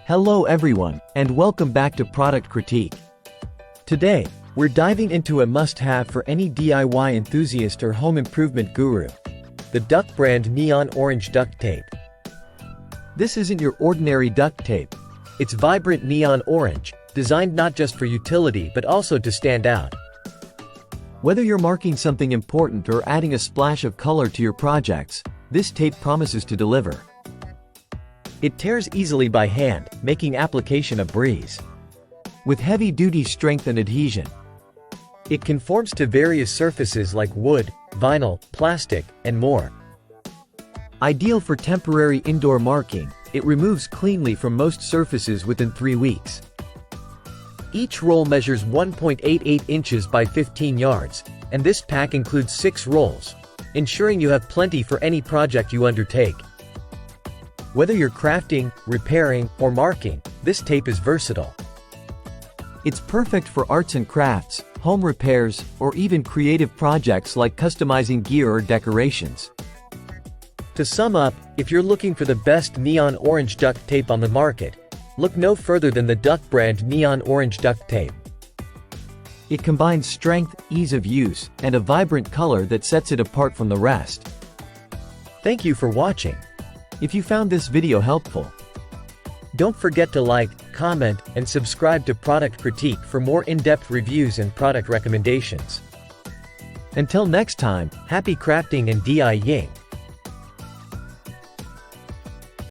Hello everyone, and welcome back to Product Critique. Today, we're diving into a must-have for any DIY enthusiast or home improvement guru. The Duct brand Neon Orange Duct Tape. This isn't your ordinary duct tape. It's vibrant neon orange, designed not just for utility but also to stand out. Whether you're marking something important or adding a splash of color to your projects, this tape promises to deliver. It tears easily by hand, making application a breeze. With heavy-duty strength and adhesion, it conforms to various surfaces like wood, vinyl, plastic, and more. Ideal for temporary indoor marking, it removes cleanly from most surfaces within 3 weeks. Each roll measures 1.88 inches by 15 yards, and this pack includes 6 rolls, ensuring you have plenty for any project you undertake. Whether you're crafting, repairing, or marking, this tape is versatile. It's perfect for arts and crafts, home repairs, or even creative projects like customizing gear or decorations. To sum up, if you're looking for the best neon orange duct tape on the market, look no further than the Duct brand Neon Orange Duct Tape. It combines strength, ease of use, and a vibrant color that sets it apart from the rest. Thank you for watching. If you found this video helpful, don't forget to like, comment, and subscribe to Product Critique for more in-depth reviews and product recommendations. Until next time, happy crafting and DIYing!